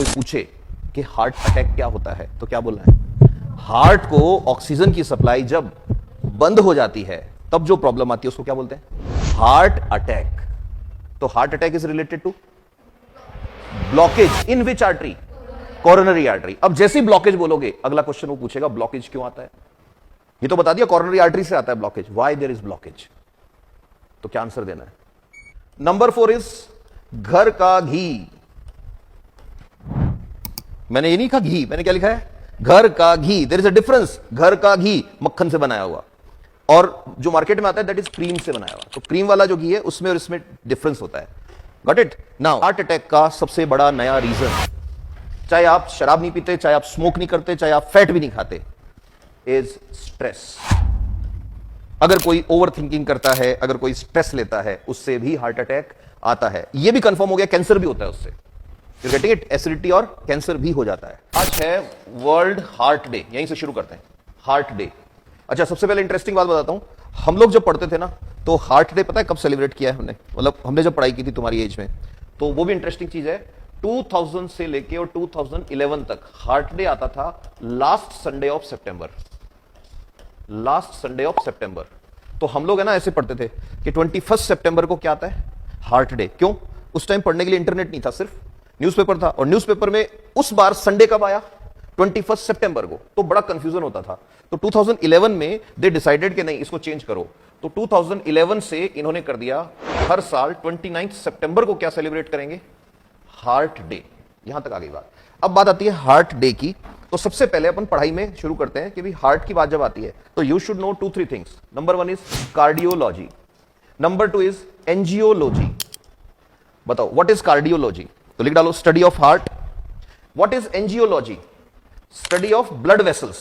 कोई पूछे कि हार्ट अटैक क्या होता है तो क्या बोलना है? हार्ट को ऑक्सीजन की सप्लाई जब बंद हो जाती है तब जो प्रॉब्लम आती है उसको क्या बोलते हैं? Heart attack. तो heart attack is related to blockage in which artery? Coronary artery. अब जैसे ही ब्लॉकेज बोलोगे अगला क्वेश्चन वो पूछेगा ब्लॉकेज क्यों आता है? ये तो बता दिया कोरोनरी आर्टरी से आता है blockage, why there is blockage. तो क्या आंसर देना है? नंबर 4 इज घर का घी। मैंने ये नहीं कहा घी, मैंने क्या लिखा है? घर का घी। There is a difference. घर का घी मक्खन से बनाया हुआ और जो मार्केट में आता है दैट इज क्रीम से बनाया हुआ। तो क्रीम वाला जो घी है उसमें और इसमें डिफरेंस होता है। Got it? Now heart attack का सबसे बड़ा नया रीजन, चाहे आप शराब नहीं पीते, चाहे आप स्मोक नहीं करते, चाहे आप फैट भी नहीं खाते, इज स्ट्रेस। अगर कोई ओवर थिंकिंग करता है, अगर कोई स्ट्रेस लेता है, उससे भी हार्ट अटैक आता है। यह भी कंफर्म हो गया कैंसर भी होता है उससे। You getting it? एसिडिटी और कैंसर भी हो जाता है। आज है वर्ल्ड हार्ट डे। यहीं से शुरू करते हैं, हार्ट डे। अच्छा, सबसे पहले इंटरेस्टिंग बात बताता हूं। हम लोग जब पढ़ते थे ना तो हार्ट डे पता है कब सेलिब्रेट किया है हमने? मतलब हमने जब पढ़ाई की थी तुम्हारी एज में, तो वो भी इंटरेस्टिंग चीज है। 2000 से लेके और 2011 तक हार्ट डे आता था last Sunday of September. Last Sunday of September. तो हम लोग है ना ऐसे पढ़ते थे कि 21 सितंबर को क्या आता है? Heart day. क्यों? उस टाइम पढ़ने के लिए इंटरनेट नहीं था, सिर्फ न्यूज़पेपर था, और न्यूज़पेपर में उस बार संडे कब आया? 21 सितंबर को। तो बड़ा कंफ्यूजन होता था। तो 2011 में दे डिसाइडेड कि नहीं, इसको चेंज करो। तो 2011 से इन्होंने कर दिया हर साल 29 सितंबर को क्या सेलिब्रेट करेंगे? Heart day. यहां तक आ गई बात। अब बात आती है हार्ट डे की। तो सबसे पहले अपन पढ़ाई में शुरू करते हैं कि भाई हार्ट की बात जब आती है तो you should no 2-3 things. Number 1 is cardiology, number 2 is angiology. बताओ व्हाट इज कार्डियोलॉजी? तो लिख डालो study of heart. What is angiology? Study of blood vessels.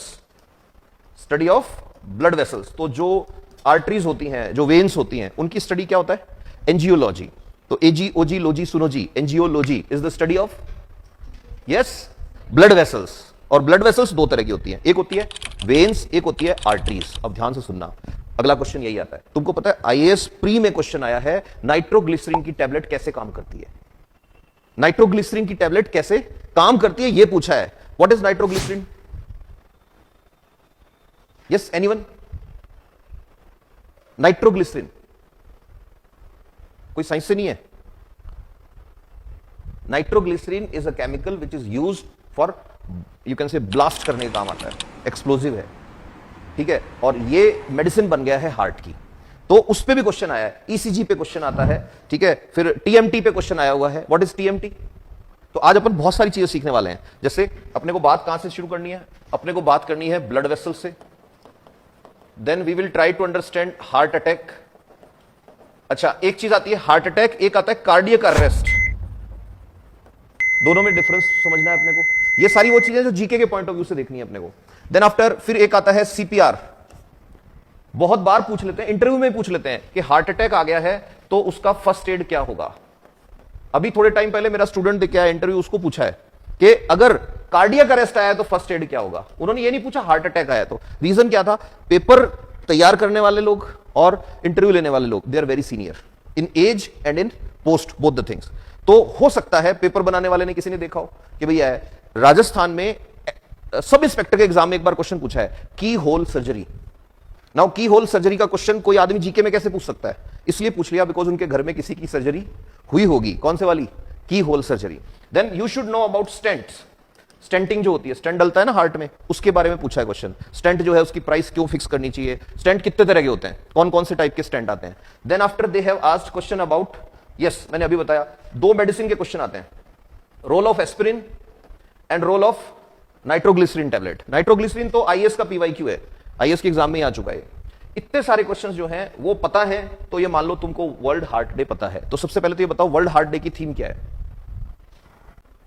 Study of blood vessels. तो जो आर्टरीज होती हैं, जो वेन्स होती हैं, उनकी स्टडी क्या होता है? एंजियोलॉजी। तो एजी ओजी लोजी सुनो जी, angiology is the study of yes blood vessels. और ब्लड वेसल्स दो तरह की होती हैं, एक होती है वेन्स, एक होती है आर्टरीज। अब ध्यान से सुनना, अगला क्वेश्चन यही आता है। तुमको पता है आईएएस प्री में क्वेश्चन आया है नाइट्रोग्लिसरीन की टैबलेट कैसे काम करती है? नाइट्रोग्लिसरीन की टैबलेट कैसे काम करती है यह पूछा है। What is nitroglycerin? Yes anyone? Nitroglycerin कोई साइंस से नहीं है। Nitroglycerin is a chemical which is used for, you can say, blast करने का काम आता है, एक्सप्लोजिव है, ठीक है। और ये मेडिसिन बन गया है हार्ट की। तो उस पे भी क्वेश्चन आया है, ईसीजी पे क्वेश्चन आता है, ठीक है। फिर टीएमटी पे क्वेश्चन आया हुआ है। What is TMT? तो आज अपन बहुत सारी चीजें सीखने वाले हैं। जैसे अपने को बात कहां से शुरू करनी है? अपने को बात करनी है ब्लड वेसल से। Then we will try to understand heart attack. अच्छा, एक चीज आती है हार्ट अटैक, एक आता है कार्डियक अरेस्ट। दोनों में डिफरेंस समझना है अपने को। ये सारी वो चीजें जो जीके के पॉइंट ऑफ व्यू से देखनी है अपने को। देन आफ्टर फिर एक आता है सीपीआर। बहुत बार पूछ लेते हैं, इंटरव्यू में पूछ लेते हैं कि हार्ट अटैक आ गया है तो उसका फर्स्ट एड क्या होगा। अभी थोड़े टाइम पहले मेरा स्टूडेंट देख के आया इंटरव्यू, उसको पूछा है कि अगर कार्डियक अरेस्ट आया तो फर्स्ट एड क्या होगा। उन्होंने ये नहीं पूछा हार्ट अटैक आया तो। रीजन क्या था? पेपर तैयार करने वाले लोग और इंटरव्यू लेने वाले लोग, they are very senior in age and in post, both the things. तो हो सकता है पेपर बनाने वाले ने किसी ने देखा हो कि भैया राजस्थान में सब इंस्पेक्टर के एग्जाम में एक बार क्वेश्चन पूछा है की होल सर्जरी। नाउ की होल सर्जरी का क्वेश्चन कोई आदमी जीके में कैसे पूछ सकता है? इसलिए पूछ लिया बिकॉज उनके घर में किसी की सर्जरी हुई होगी। कौन से वाली? Keyhole surgery. Then you should know about stents. Stenting जो होती है, स्टेंट डलता है ना हार्ट में, उसके बारे में पूछा है क्वेश्चन। स्टेंट जो है उसकी प्राइस क्यों फिक्स करनी चाहिए? स्टेंट कितने तरह के होते हैं? कौन कौन से टाइप के स्टेंट आते हैं? Then after they have asked question about, yes मैंने अभी बताया, दो मेडिसिन के क्वेश्चन आते हैं, role of aspirin and role of nitroglycerin tablet. Nitroglycerin तो आईएएस का पीवाईक्यू है, आईएएस के एग्जाम में ही आ चुका है। इतने सारे क्वेश्चंस जो हैं वो पता है तो ये मान लो तुमको वर्ल्ड हार्ट डे पता है। तो सबसे पहले तो ये बताओ वर्ल्ड हार्ट डे की थीम क्या है?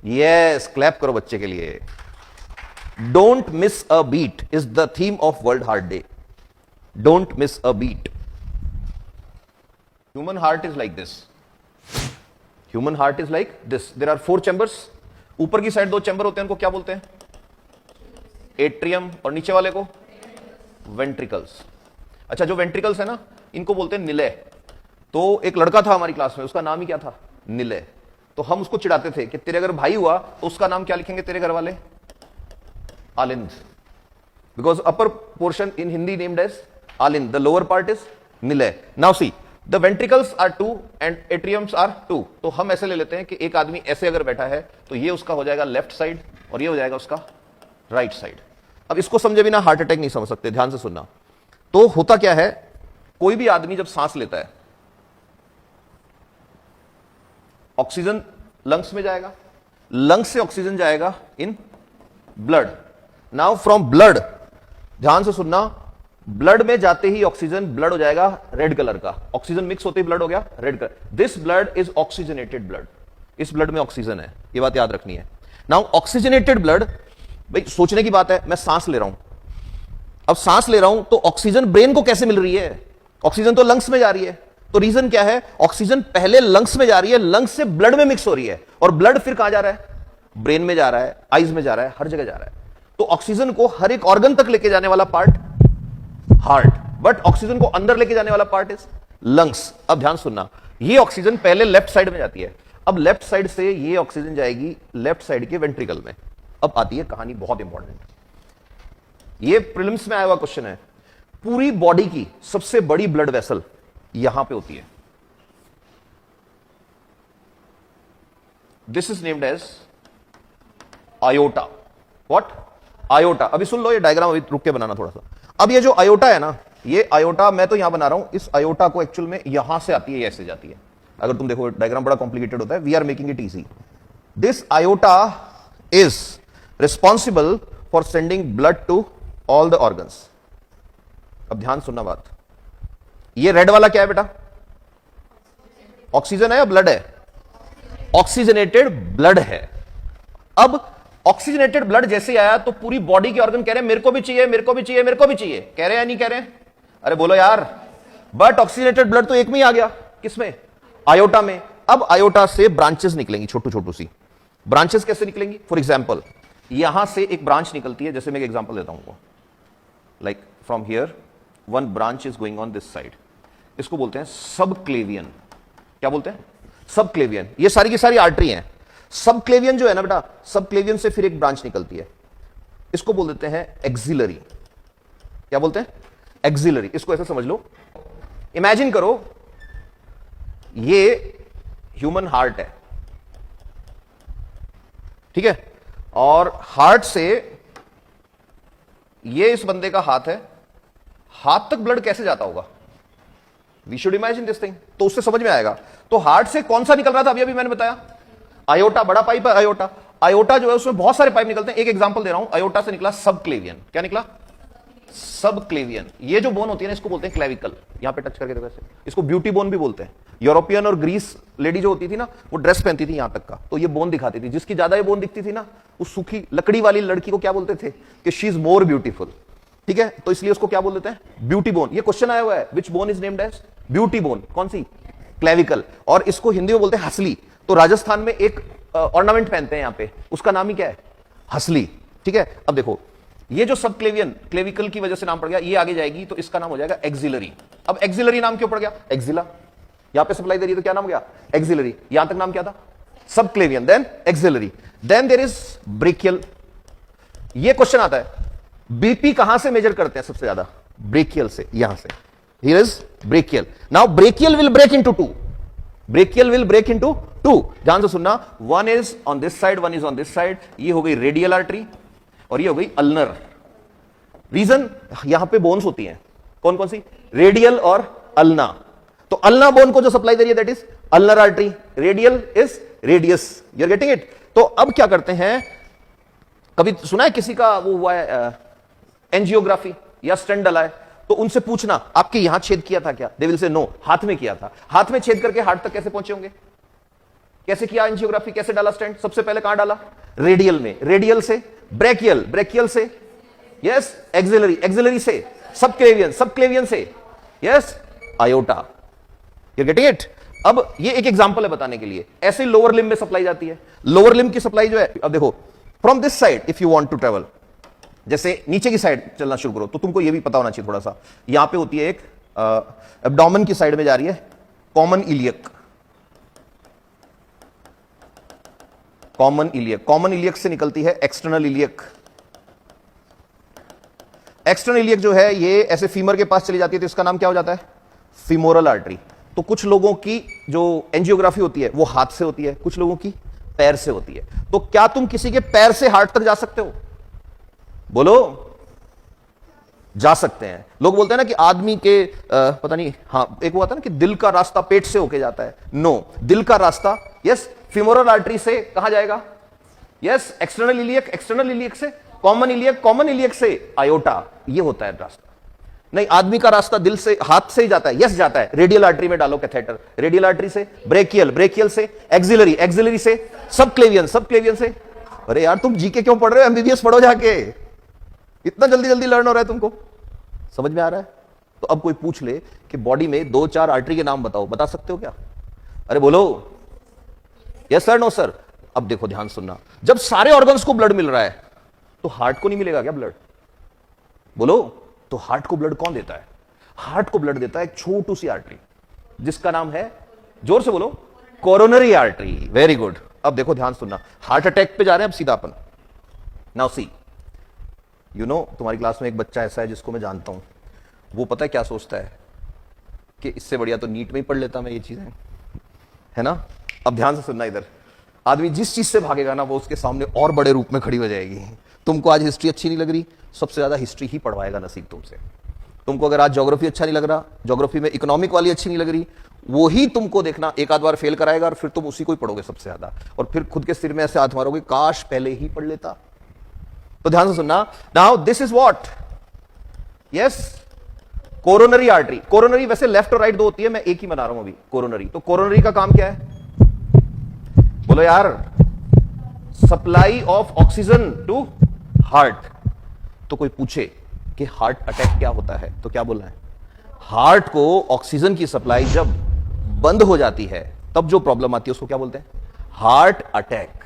यस, क्लैप करो बच्चे के लिए। Don't miss a beat is the theme of World Heart Day. Don't miss a beat. Human heart is like this. Human heart is like this. There are 4 chambers. ऊपर की side 2 chamber होते हैं, उनको क्या बोलते हैं? एट्रियम। और नीचे वाले को वेंट्रिकल्स। अच्छा, जो वेंट्रिकल्स है ना, इनको बोलते हैं निलय। तो एक लड़का था हमारी क्लास में, उसका नाम ही क्या था? निलय। तो हम उसको चिढ़ाते थे कि तेरे अगर भाई हुआ तो उसका नाम क्या लिखेंगे तेरे घर वाले? आलिंद, because upper portion in Hindi named as आलिंद, द लोअर पार्ट इज निलय. Now see the ventricles are 2 and atriums are 2. तो हम ऐसे ले लेते हैं कि एक आदमी ऐसे अगर बैठा है तो ये उसका हो जाएगा लेफ्ट साइड और ये हो जाएगा उसका राइट साइड. अब इसको समझे बिना हार्ट अटैक नहीं समझ सकते, ध्यान से सुनना. तो होता क्या है, कोई भी आदमी जब सांस लेता है, ऑक्सीजन लंग्स में जाएगा, लंग्स से ऑक्सीजन जाएगा in blood. Now from blood, ध्यान से सुनना, ब्लड में जाते ही ऑक्सीजन, ब्लड हो जाएगा रेड कलर का. ऑक्सीजन मिक्स होते ही ब्लड हो गया red colour. This blood is oxygenated blood. इस ब्लड में ऑक्सीजन है, ये बात याद रखनी है. नाउ ऑक्सीजनेटेड ब्लड, भाई सोचने की बात है, मैं सांस ले रहा हूं. अब सांस ले रहा हूं तो ऑक्सीजन ब्रेन को कैसे मिल रही है? ऑक्सीजन तो लंग्स में जा रही है. तो रीजन क्या है? ऑक्सीजन पहले लंग्स में जा रही है, लंग्स से ब्लड में मिक्स हो रही है, और ब्लड फिर कहां जा रहा है? ब्रेन में जा रहा है, आईज में जा रहा है, हर जगह जा रहा है. तो ऑक्सीजन को हर एक ऑर्गन तक लेके जाने वाला पार्ट हार्ट, बट ऑक्सीजन को अंदर लेके जाने वाला पार्ट इज लंग्स. अब ध्यान सुनना, ये ऑक्सीजन पहले लेफ्ट साइड में जाती है. अब लेफ्ट साइड से ये ऑक्सीजन जाएगी लेफ्ट साइड के वेंट्रिकल में. अब आती है कहानी बहुत इंपॉर्टेंट. ये प्रीलिम्स में आया हुआ क्वेश्चन है. पूरी बॉडी की सबसे बड़ी ब्लड वेसल यहां पे होती है. This is named as aorta. What? Aorta. अभी सुन लो, ये डायग्राम अभी रुक के बनाना थोड़ा सा. अब ये जो आयोटा है ना, ये आयोटा मैं तो यहां बना रहा हूं. इस आयोटा को एक्चुअल में यहां से आती है, ऐसे जाती है. अगर तुम देखो डायग्राम बड़ा कॉम्प्लिकेटेड होता है. We are making it easy. This aorta is responsible for sending blood to all the organs. अब ध्यान सुनना बात. ये रेड वाला क्या है बेटा? ऑक्सीजन है या ब्लड है? ऑक्सीजनेटेड ब्लड है. अब ऑक्सीजनेटेड ब्लड जैसे आया तो पूरी बॉडी के ऑर्गन कह रहे हैं मेरे को भी चाहिए, मेरे को भी चाहिए, मेरे को भी चाहिए. कह रहे हैं या नहीं कह रहे हैं? अरे बोलो यार. बट ऑक्सीजनेटेड ब्लड तो एक में ही आ गया. किसमें? आयोटा में. अब आयोटा से ब्रांचेस निकलेंगी, छोटू छोटू सी ब्रांचेस. कैसे निकलेंगी? फॉर एग्जाम्पल, यहां से एक ब्रांच निकलती है. जैसे मैं एक एग्जांपल देता हूं, like from here one branch is going on this side. इसको बोलते हैं सब क्लेवियन. क्या बोलते हैं? सब क्लेवियन. ये सारी की सारी आर्टरी हैं. सब क्लेवियन जो है ना बेटा, सब क्लेवियन से फिर एक ब्रांच निकलती है. इसको बोल देते हैं एक्सिलरी. क्या बोलते हैं? एक्सिलरी. इसको ऐसे समझ लो, इमेजिन करो ये ह्यूमन हार्ट है, ठीक है, और हार्ट से ये इस बंदे का हाथ है. हाथ तक ब्लड कैसे जाता होगा? We should imagine this thing. तो उससे समझ में आएगा. तो हार्ट से कौन सा निकल रहा था अभी मैंने बताया? आयोटा. बड़ा पाइप है आयोटा. आयोटा जो है उसमें बहुत सारे पाइप निकलते हैं. एक एग्जांपल दे रहा हूं. आयोटा से निकला सब क्लेवियन. क्या निकला? सब क्लेवियन. ये जो बोन होती है ना, इसको बोलते हैं क्लेविकल. यहां पे टच करके देखो ऐसे. इसको ब्यूटी बोन भी बोलते हैं. यूरोपियन और ग्रीस लेडी जो होती थी ना, वो ड्रेस पहनती थी यहां तक का, तो ये बोन दिखाती थी. जिसकी ज्यादा ये बोन दिखती थी ना, उस सूखी लकड़ी वाली लड़की को क्या बोलते थे? कि शी इज मोर ब्यूटीफुल. ठीक है, तो इसलिए उसको क्या बोल देते हैं? Beauty bone. ये क्वेश्चन आया हुआ है, which bone is named as beauty bone. कौन सी? क्लेविकल. और इसको हिंदी में बोलते हैं हसली. तो राजस्थान में एक ऑर्नामेंट पहनते हैं यहां पे, उसका नाम ही क्या है? हसली. ठीक है. अब देखो, ये जो सब क्लेवियन क्लेविकल की वजह से नाम पड़ गया, ये आगे जाएगी तो इसका नाम हो जाएगा एक्सिलरी. अब एक्सिलरी नाम क्यों पड़ गया? एक्सिला. यहां पे सप्लाई दे रही है तो क्या नाम हो गया? एक्सिलरी. यहां तक नाम क्या था? Subclavian, then axillary, then there is brachial. ये क्वेश्चन आता है, बीपी कहां से मेजर करते हैं सबसे ज्यादा? ब्रेकियल से. यहां से. Here is brachial. Now brachial will break into two. Brachial will break into two. ध्यान से सुनना. One is on this side, one is on this side. ये हो गई रेडियल आर्टरी और ये हो गई अल्नर. रीजन, यहां पे बोन्स होती हैं. कौन कौन सी? रेडियल और अल्ना. तो अल्ना बोन को जो सप्लाई दे रही है that is ulnar artery. Radial is radius. You are getting it? तो अब क्या करते हैं, कभी सुना है किसी का वो हुआ है एंजियोग्राफी या स्टेंट डला है, तो उनसे पूछना आपके यहां छेद किया था क्या? दे विल से नो, हाथ में किया था. हाथ में छेद करके हार्ट तक कैसे पहुंचे होंगे? कैसे किया एंजियोग्राफी? कैसे डाला स्टेंट? सबसे पहले कहां डाला? रेडियल में. रेडियल से ब्रेकियल, ब्रेकियल से यस एक्सिलरी, एक्सिलरी से सब क्लेवियन, सब क्लेवियन से yes iota. You getting it? अब ये एक एग्जांपल है बताने के लिए. ऐसे लोअर लिम्ब में सप्लाई जाती है. लोअर लिम्ब की सप्लाई जो है, अब देखो, from this side if you want to travel, जैसे नीचे की साइड चलना शुरू करो, तो तुमको ये भी पता होना चाहिए थोड़ा सा. यहां पे होती है एक एब्डोमेन की साइड में जा रही है common iliac. Common iliac, common iliac से निकलती है एक्सटर्नल इलियक। एक्सटर्नल इलियक जो है ये ऐसे फीमर के पास चली जाती है तो इसका नाम क्या हो जाता है? Femoral artery. तो कुछ लोगों की जो एंजियोग्राफी होती है वो हाथ से होती है, कुछ लोगों की पैर से होती है। तो क्या तुम किसी के पैर से हार्ट तक जा सकते हो? बोलो, जा सकते हैं। लोग बोलते हैं ना कि आदमी के पता नहीं, हाँ एक हुआ था ना कि दिल का रास्ता पेट से होके जाता है। नो, दिल का रास्ता यस फीमोरल आर्टरी से कहां जाएगा? Yes external iliac, external iliac से कॉमन इलियक, कॉमन इलियक से आयोटा, ये होता है रास्ता। नहीं, आदमी का रास्ता दिल से हाथ से ही जाता है। यस जाता है। रेडियल आर्टरी में डालो कैथेटर, रेडियल आर्टरी से, ब्रेकियल, ब्रेकियल से, एक्सिलरी, एक्सिलरी से, सब क्लेवियन, सब क्लेवियन से। अरे यार तुम जीके क्यों पढ़ रहे हो? एमबीबीएस पढ़ो जाके, इतना जल्दी जल्दी लर्न हो रहा है तुमको, समझ में आ रहा है? तो अब कोई पूछ ले कि बॉडी में 2-4 आर्टरी के नाम बताओ, बता सकते हो क्या? अरे बोलो यस सर, नो सर। अब देखो ध्यान सुनना, जब सारे ऑर्गन्स को ब्लड मिल रहा है तो हार्ट को नहीं मिलेगा क्या ब्लड? बोलो, तो हार्ट को ब्लड कौन देता है? हार्ट को ब्लड देता है एक छोटू सी आर्टरी जिसका नाम है, जोर से बोलो, कोरोनरी आर्टरी। Very good. अब देखो ध्यान सुनना, हार्ट अटैक पे जा रहे हैं अब सीधा अपन। नाउ सी, यू नो तुम्हारी क्लास में एक बच्चा ऐसा है जिसको मैं जानता हूं, वो पता है क्या सोचता है कि इससे बढ़िया तो नीट में ही पढ़ लेता मैं ये चीजें, है ना? अब ध्यान से सुनना, इधर आदमी जिस चीज से भागेगा ना वो उसके सामने और बड़े रूप में खड़ी हो जाएगी। तुमको आज हिस्ट्री अच्छी नहीं लग रही, सबसे ज्यादा हिस्ट्री ही पढ़वाएगा नसीब तुमसे। तुमको अगर आज ज्योग्राफी अच्छा नहीं लग रहा, ज्योग्राफी में इकोनॉमिक वाली अच्छी नहीं लग रही, वो ही तुमको देखना एक आध बार फेल कराएगा और फिर तुम उसी को ही पढ़ोगे सबसे ज्यादा, और फिर खुद के सिर में ऐसे हाथ मारोगे, काश पहले ही पढ़ लेता। तो ध्यान से सुनना, now this is what, yes coronary artery. Coronary वैसे लेफ्ट और राइट दो होती है, मैं एक ही बना रहा हूं अभी, कोरोनरी। तो कोरोनरी का काम क्या है? बोलो यार, supply of oxygen to heart. तो कोई पूछे कि हार्ट अटैक क्या होता है तो क्या बोलना है? हार्ट को ऑक्सीजन की सप्लाई जब बंद हो जाती है तब जो प्रॉब्लम आती है उसको क्या बोलते हैं? Heart attack.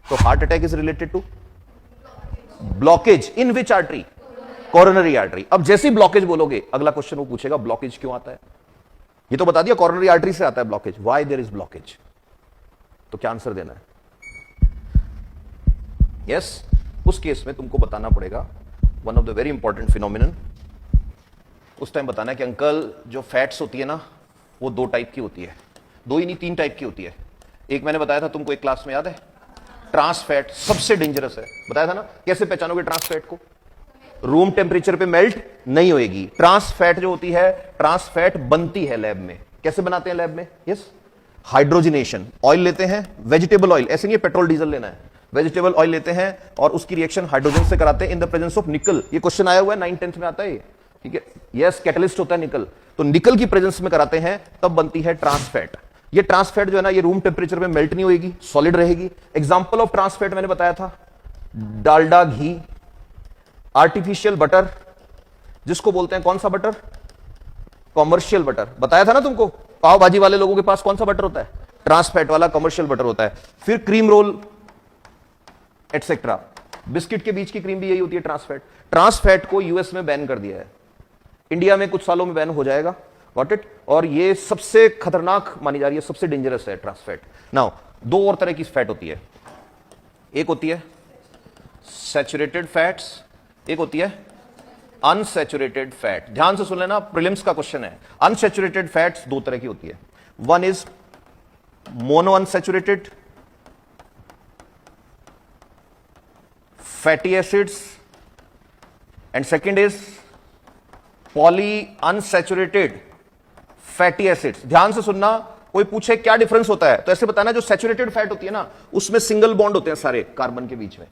तो heart attack is related to blockage in which artery? Coronary artery. अब जैसे ही ब्लॉकेज बोलोगे अगला क्वेश्चन वो पूछेगा ब्लॉकेज क्यों आता है? ये तो बता दिया कोरोनरी आर्टरी से आता है blockage, why there is blockage. तो क्या आंसर देना है? यस उस केस में तुमको बताना पड़ेगा one of the very important phenomenon. उस टाइम बताना है कि अंकल जो फैट्स होती है ना वो 2 टाइप की होती है, 2 ही नहीं 3 टाइप की होती है। एक मैंने बताया था तुमको एक क्लास में, याद है? ट्रांस फैट सबसे डेंजरस है, बताया था ना? कैसे पहचानोगे ट्रांस फैट को? रूम टेम्परेचर पे मेल्ट नहीं होएगी। ट्रांस फैट जो होती है, ट्रांस फैट बनती है लैब में। कैसे बनाते हैं लैब में? Yes hydrogenation. ऑयल लेते हैं, वेजिटेबल ऑयल, ऐसे नहीं है पेट्रोल डीजल लेना है, वेजिटेबल ऑयल लेते हैं और उसकी रिएक्शन हाइड्रोजन से कराते हैं इन द प्रेजेंस ऑफ निकल। ये क्वेश्चन आया हुआ है 9th-10th में आता है, ठीक है? यस कैटलिस्ट होता है निकल, तो निकल की प्रेजेंस में कराते हैं तब बनती है ट्रांस फैट। ये ट्रांस फैट जो है ना ये रूम टेम्परेचर में मेल्ट नहीं होगी, सॉलिड रहेगी। एग्जांपल ऑफ ट्रांस फैट मैंने बताया था, डालडा घी, आर्टिफिशियल बटर जिसको बोलते हैं कौन सा बटर? Commercial butter. बताया था ना तुमको, पाव भाजी वाले लोगों के पास कौन सा बटर होता है? ट्रांस फैट वाला कमर्शियल बटर होता है। फिर क्रीम रोल एटसेट्रा, बिस्किट के बीच की क्रीम भी यही होती है ट्रांस फैट। ट्रांस फैट को यूएस में बैन कर दिया है, इंडिया में कुछ सालों में बैन हो जाएगा, गॉट इट? और ये सबसे खतरनाक मानी जा रही है, सबसे डेंजरस है ट्रांस फैट। नाउ 2 और तरह की फैट होती है, एक होती है सैचुरेटेड फैट्स, एक होती है अनसैचुरेटेड फैट। ध्यान से सुन लेना, प्रीलिम्स का क्वेश्चन है। अनसैचुरेटेड फैट्स 2 तरह की होती है, one is mono unsaturated fatty acids and second is poly unsaturated fatty acids. ध्यान से सुनना, कोई पूछे क्या डिफरेंस होता है तो ऐसे बताना, जो सैचुरेटेड फैट होती है ना उसमें सिंगल बॉन्ड होते हैं सारे कार्बन के बीच में,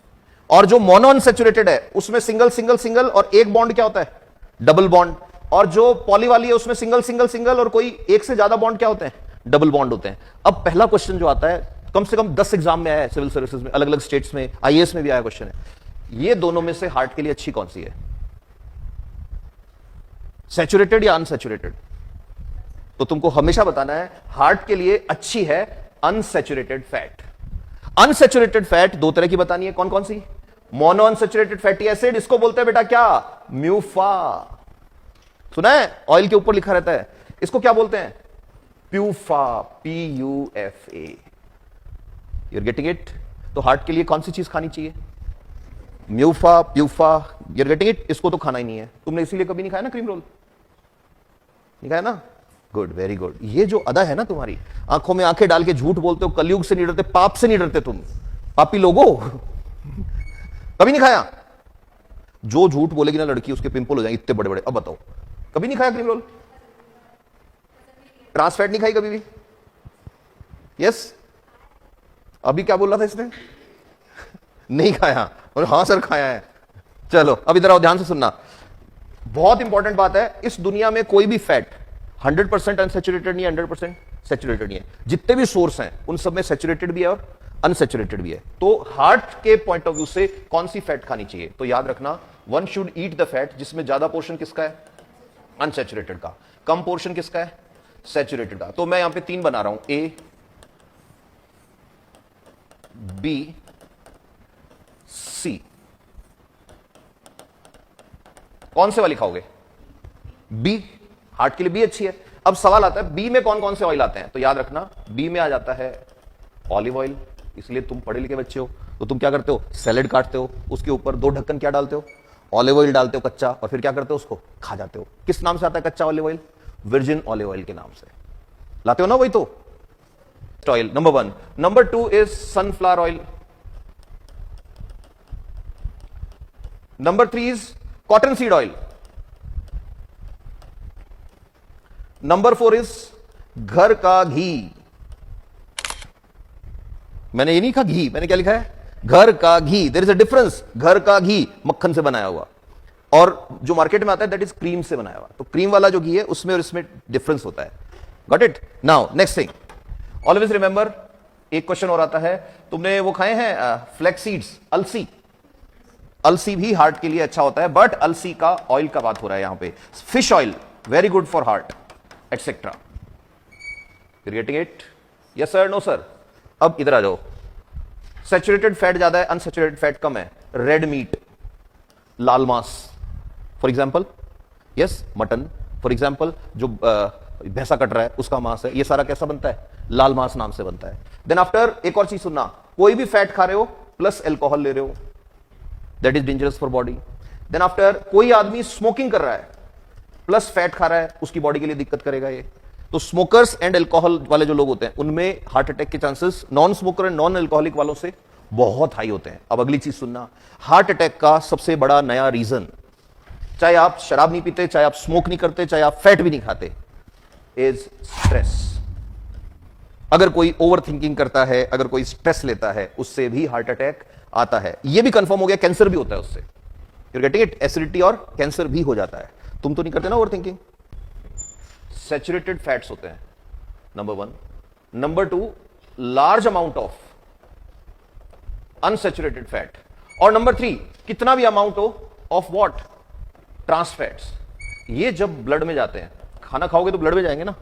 और जो मोनो अनसैचुरेटेड है उसमें सिंगल सिंगल सिंगल और एक बॉन्ड क्या होता है? Double bond. और जो पॉली वाली है उसमें सिंगल सिंगल सिंगल और कोई एक से ज्यादा बॉन्ड क्या होते हैं? डबल बॉन्ड होते हैं। अब पहला क्वेश्चन जो आता है कम से कम 10 एग्जाम में आया है, सिविल सर्विसेज में, अलग अलग स्टेट्स में, आईएएस में भी आया क्वेश्चन है, ये दोनों में से हार्ट के लिए अच्छी कौन सी है? सैचुरेटेड या अनसैचुरेटेड? तो तुमको हमेशा बताना है हार्ट के लिए अच्छी है अनसैचुरेटेड फैट। अनसैचुरेटेड फैट 2 तरह की बतानी है, कौन कौन सी? मोनो अनसैचुरेटेड फैटी एसिड, इसको बोलते हैं बेटा क्या? म्यूफा। सुना है? ऑयल के ऊपर लिखा रहता है, इसको क्या बोलते हैं? PUFA, PUFA। You're getting it? तो हार्ट के लिए कौन सी चीज खानी चाहिए? म्यूफा, प्यूफा, यूर गेटिंग इट? इसको तो खाना ही नहीं है। तुमने इसीलिए कभी नहीं खाया ना क्रीम रोल, नहीं खाया ना? Good, very good. ये जो अदा है ना तुम्हारी, आंखों में आंखें डाल के झूठ बोलते हो, कलयुग से नहीं डरते, पाप से नहीं डरते, तुम पापी लोगो। कभी नहीं खाया? जो झूठ बोलेगी ना लड़की, उसके पिंपल हो जाएंगे इतने बड़े बड़े। अब बताओ, कभी नहीं खाया क्रीम रोल? ट्रांसफैट नहीं खाई कभी भी? यस? अभी क्या बोल रहा था इसने? नहीं खाया, और हाँ सर खाया है। चलो अब इधर आओ, ध्यान से सुनना, बहुत इंपॉर्टेंट बात है। इस दुनिया में कोई भी फैट 100% अनसेचुरेटेड नहीं है, 100% सेचुरेटेड नहीं है। जितने भी सोर्स हैं उन सब में सेचुरेटेड भी है और अनसेचुरेटेड भी है। तो हार्ट के पॉइंट ऑफ व्यू से कौन सी फैट खानी चाहिए? तो याद रखना, one should eat the fat जिसमें ज्यादा पोर्शन किसका है? अनसेचुरेटेड का। कम पोर्शन किसका है? सेचुरेटेड का। तो मैं यहां पे 3 बना रहा हूं, ए, बी, सी। कौन से वाली खाओगे? बी। हार्ट के लिए बी अच्छी है। अब सवाल आता है बी में कौन कौन से ऑयल आते हैं? तो याद रखना, बी में आ जाता है ऑलिव ऑयल। इसलिए तुम पढ़े लिखे बच्चे हो तो तुम क्या करते हो? सैलेड काटते हो, उसके ऊपर 2 ढक्कन क्या डालते हो? ऑलिव ऑयल डालते हो कच्चा, और फिर क्या करते हो? उसको खा जाते हो। किस नाम से आता है कच्चा olive oil? Virgin olive oil के नाम से लाते हो ना, वही तो oil. Number 1। Number 2 is sunflower oil. Number 3 is cotton seed oil. Number 4 is घर का घी। मैंने ये नहीं कहा घी, मैंने क्या लिखा है? घर का घी। There is a difference. घर का घी मक्खन से बनाया हुआ, और जो मार्केट में आता है दैट इज क्रीम से बनाया हुआ। तो क्रीम वाला जो घी है उसमें और इसमें डिफरेंस होता है। Got it? Now next thing, always remember, एक क्वेश्चन और आता है, तुमने वो खाए हैं फ्लैक्स सीड्स, अलसी? अलसी भी हार्ट के लिए अच्छा होता है, बट अलसी का ऑयल का बात हो रहा है यहां पे। Fish oil very good for heart etcetera. You getting it? Yes sir, no sir? अब इधर आ जाओ, सैचुरेटेड फैट ज्यादा है, अनसैचुरेटेड फैट कम है। रेड मीट, लाल मांस for example, yes, mutton for example, जो भैंसा कट रहा है उसका मांस है, ये सारा कैसा बनता है? लाल मांस नाम से बनता है। देन आफ्टर एक और चीज सुनना, कोई भी फैट खा रहे हो प्लस एल्कोहल ले रहे हो, that is dangerous for body. Then after कोई आदमी स्मोकिंग कर रहा है प्लस फैट खा रहा है, उसकी बॉडी के लिए दिक्कत करेगा ये। तो स्मोकर्स एंड अल्कोहल वाले जो लोग होते हैं उनमें हार्ट अटैक के chances non smoker and non alcoholic वालों से बहुत हाई होते हैं। अब अगली चीज सुनना, हार्ट अटैक का सबसे बड़ा नया रीजन, चाहे आप शराब नहीं पीते, चाहे आप स्मोक नहीं करते, चाहे आप फैट भी नहीं खाते, इज स्ट्रेस। अगर कोई ओवर थिंकिंग करता है, अगर कोई स्ट्रेस लेता है, उससे भी हार्ट अटैक आता है। यह भी कंफर्म हो गया, कैंसर भी होता है उससे। You getting it? एसिडिटी और कैंसर भी हो जाता है। तुम तो नहीं करते ना ओवर थिंकिंग? सैचुरेटेड फैट्स होते हैं, number 1। Number 2, large amount of unsaturated fat. और नंबर 3, कितना भी अमाउंट हो ऑफ व्हाट? Trans fats. ये जब ब्लड में जाते हैं, खाना खाओगे तो ब्लड में जाएंगे ना,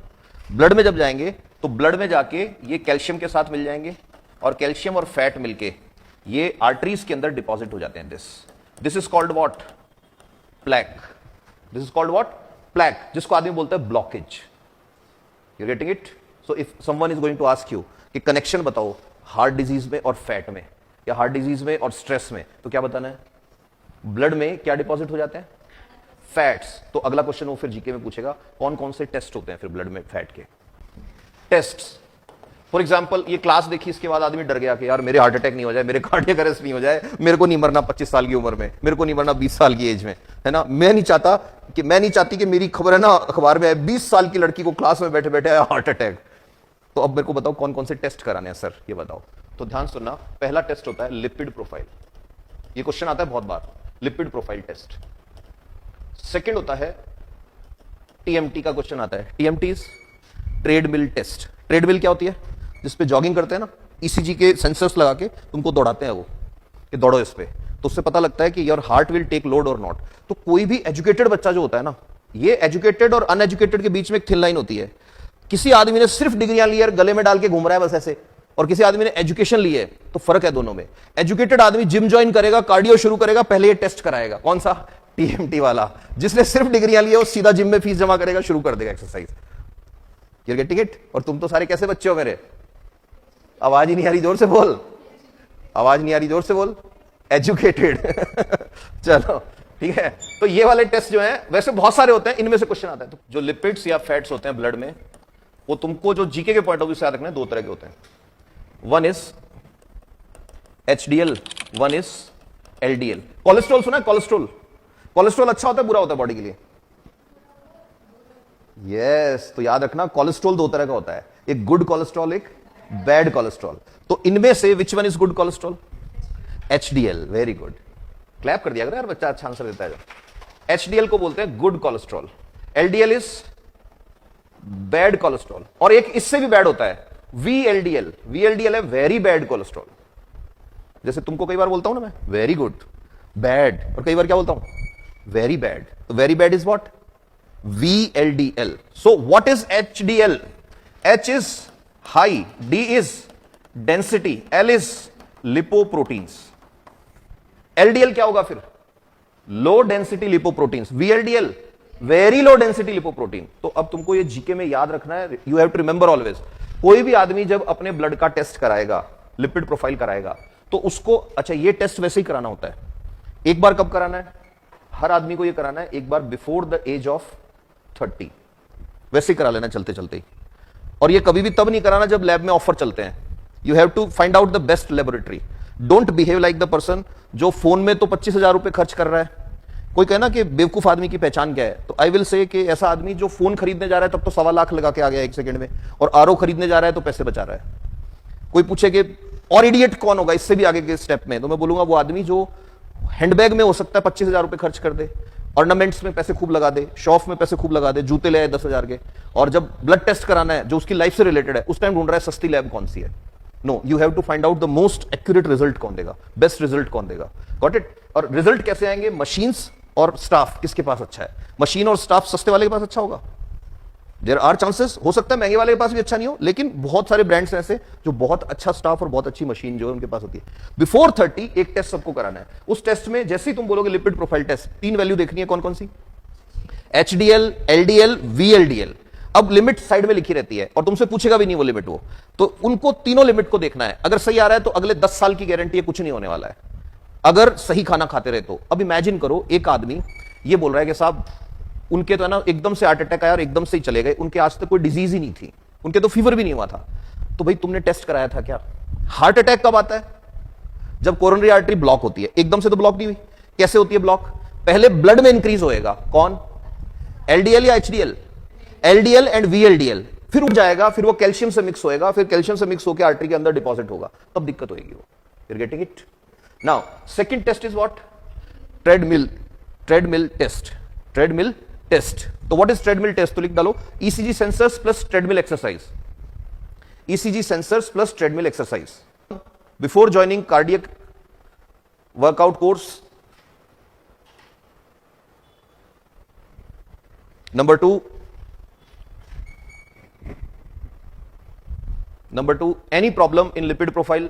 ब्लड में जब जाएंगे तो ब्लड में जाके ये कैल्शियम के साथ मिल जाएंगे, और कैल्शियम और फैट मिलके ये आर्टरीज के अंदर डिपॉजिट हो जाते हैं। This is called what? Plaque. This is called what? Plaque, जिसको आदमी बोलता है blockage. You getting it? So if someone is going to ask you कि कनेक्शन बताओ हार्ट डिजीज में और फैट में, या हार्ट डिजीज में और स्ट्रेस में, तो क्या बताना है? ब्लड में क्या डिपॉजिट हो जाते हैं? फैट्स। तो अगला क्वेश्चन वो फिर जीके में पूछेगा, कौन कौन से टेस्ट होते हैं फिर ब्लड में फैट के? टेस्ट फॉर एग्जाम्पल, ये क्लास देखी, इसके बाद आदमी डर गया कि यार मेरे हार्ट अटैक नहीं हो जाए, मेरे कार्डियक अरेस्ट नहीं हो जाए, मेरे को नहीं मरना 25 साल की उम्र में, मेरे को नहीं मरना 20 साल की एज में, है ना? मैं नहीं चाहती कि मेरी खबर है ना अखबार में है 20 साल की लड़की को क्लास में बैठे बैठे हार्ट अटैक। तो अब मेरे को बताओ कौन कौन से टेस्ट कराने हैं सर, ये बताओ। तो ध्यान सुनना, पहला टेस्ट होता है लिपिड प्रोफाइल। ये क्वेश्चन आता है बहुत बार, लिपिड प्रोफाइल टेस्ट। सेकेंड होता है टीएमटी का क्वेश्चन आता है। TMT is treadmill test. Treadmill क्या होती है? जिसपे जॉगिंग करते हैं ना, ईसीजी के सेंसर्स लगा के तुमको दौड़ाते हैं वो, कि दौड़ो इस पे, तो उससे पता लगता है कि your heart will take load और नॉट। तो कोई भी एजुकेटेड बच्चा जो होता है ना, ये एजुकेटेड और अनएजुकेटेड के बीच में एक थिन लाइन होती है। किसी आदमी ने सिर्फ डिग्रियां ली है, गले में डाल के घूम रहा है बस ऐसे, और किसी आदमी ने एजुकेशन ली है, तो फर्क है दोनों में। एजुकेटेड आदमी जिम ज्वाइन करेगा, कार्डियो शुरू करेगा, पहले ये टेस्ट कराएगा। कौन सा? टीएमटी वाला। जिसने सिर्फ डिग्रियां ली है वो सीधा जिम में फीस जमा करेगा, शुरू कर देगा एक्सरसाइज। You getting it? और तुम तो सारे कैसे बच्चे हो मेरे? आवाज ही नहीं आ रही, जोर से बोल। आवाज नहीं आ रही, जोर से बोल, एजुकेटेड। चलो ठीक है। तो ये वाले टेस्ट जो हैं वैसे बहुत सारे होते हैं, इनमें से क्वेश्चन आता है। तो जो लिपिड्स या फैट्स होते हैं ब्लड में, वो तुमको जो जीके के पॉइंट ऑफ व्यू से याद रखना है, दो तरह के होते हैं। One is HDL, one is LDL. Cholesterol सुना है? कोलेस्ट्रॉल, कोलेस्ट्रॉल अच्छा होता है बुरा होता है बॉडी के लिए? यस, तो याद रखना कोलेस्ट्रॉल दो तरह का होता है, एक गुड कोलेस्ट्रॉल, एक बैड कोलेस्ट्रॉल। तो इनमें से which one is good cholesterol? HDL. Very good, clap कर दिया अगर यार बच्चा अच्छा आंसर देता है। एचडीएल को बोलते हैं good cholesterol, LDL is bad cholesterol. और एक इससे भी बैड होता है वीएलडीएल। वीएलडीएल है वेरी बैड कोलेस्ट्रॉल। जैसे तुमको कई बार बोलता हूं ना मैं वेरी गुड, बैड, और कई बार क्या बोलता हूं वेरी बैड। तो very bad is what? VLDL. So what is HDL? H is high, D is density, L is lipoproteins. LDL क्या होगा फिर? Low density lipoproteins. VLDL very low density lipoprotein. तो अब तुमको ये जीके में याद रखना है, you have to remember always. कोई भी आदमी जब अपने ब्लड का टेस्ट कराएगा, लिपिड प्रोफाइल कराएगा, तो उसको अच्छा ये टेस्ट वैसे ही कराना होता है। एक बार कब कराना है? हर आदमी को ये कराना है एक बार बिफोर द एज ऑफ 30, वैसे ही करा लेना चलते चलते ही। और ये कभी भी तब नहीं कराना जब लैब में ऑफर चलते हैं। You have to find out the best laboratory. Don't behave like the person जो फोन में तो 25,000 रुपए खर्च कर रहा है। कोई कहना कि बेवकूफ आदमी की पहचान क्या है, तो आई विल से कि ऐसा आदमी जो फोन खरीदने जा रहा है तब तो 1.25 लाख लगा के आ गया 1 सेकंड में, और आरओ खरीदने जा रहा है तो पैसे बचा रहा है। कोई पूछे कि और इडियट कौन होगा इससे भी आगे के स्टेप में, तो मैं बोलूंगा वो आदमी जो हैंडबैग में हो सकता है 25,000 रुपए खर्च कर दे, ऑर्नामेंट्स में पैसे खूब लगा दे, शॉप में पैसे खूब लगा दे, जूते ले आए 10,000 के, और जब ब्लड टेस्ट कराना है जो उसकी लाइफ से रिलेटेड है उस टाइम ढूंढ रहा है सस्ती लैब कौन सी है। No, you have to find out the most accurate result कौन देगा, बेस्ट रिजल्ट कौन देगा। Got it? और रिजल्ट कैसे आएंगे? मशीन्स और स्टाफ किसके पास अच्छा है। मशीन और स्टाफ सस्ते वाले के पास अच्छा होगा, देयर आर चांसेस, हो सकता है महंगे वाले के पास भी अच्छा नहीं हो, लेकिन बहुत सारे ब्रांड्स हैं ऐसे जो बहुत अच्छा स्टाफ और बहुत अच्छी मशीन जो है उनके पास होती है। बिफोर 30 एक टेस्ट सबको कराना है। उस टेस्ट में जैसे ही तुम बोलोगे लिपिड प्रोफाइल टेस्ट, 3 वैल्यू देखनी है। कौन कौन सी? HDL, LDL, VLDL. अब लिमिट साइड में लिखी रहती है और तुमसे पूछेगा भी नहीं वो लिमिट, वो तो उनको तीनों लिमिट को देखना है। अगर सही आ रहा है तो अगले 10 साल की गारंटी है, कुछ नहीं होने वाला है अगर सही खाना खाते रहे तो। अब इमेजिन करो एक आदमी ये बोल रहा है कि साहब उनके तो है ना एकदम से हार्ट अटैक आया और एकदम से ही चले गए, उनके आज तक कोई डिजीज ही नहीं थी, उनके तो फीवर भी नहीं हुआ था। तो भाई तुमने टेस्ट कराया था क्या? हार्ट अटैक कब आता है? जब कोरोनरी आर्टरी ब्लॉक होती है। एकदम से तो ब्लॉक नहीं हुई। कैसे होती है ब्लॉक? पहले ब्लड में इंक्रीज होएगा। कौन? एलडीएल या एचडीएल? LDL and VLDL. फिर उठ जाएगा, फिर वो कैल्शियम से मिक्स होएगा, फिर कैल्शियम से मिक्स होकर आर्टरी के अंदर डिपॉजिट होगा, तब दिक्कत होगी वो। You getting it? Now second test is what? Treadmill test. Treadmill test. तो व्हाट इज ट्रेडमिल टेस्ट? तो लिख डालो ECG sensors plus treadmill exercise. ECG sensors plus treadmill exercise before joining cardiac workout course. Number two, any problem in lipid profile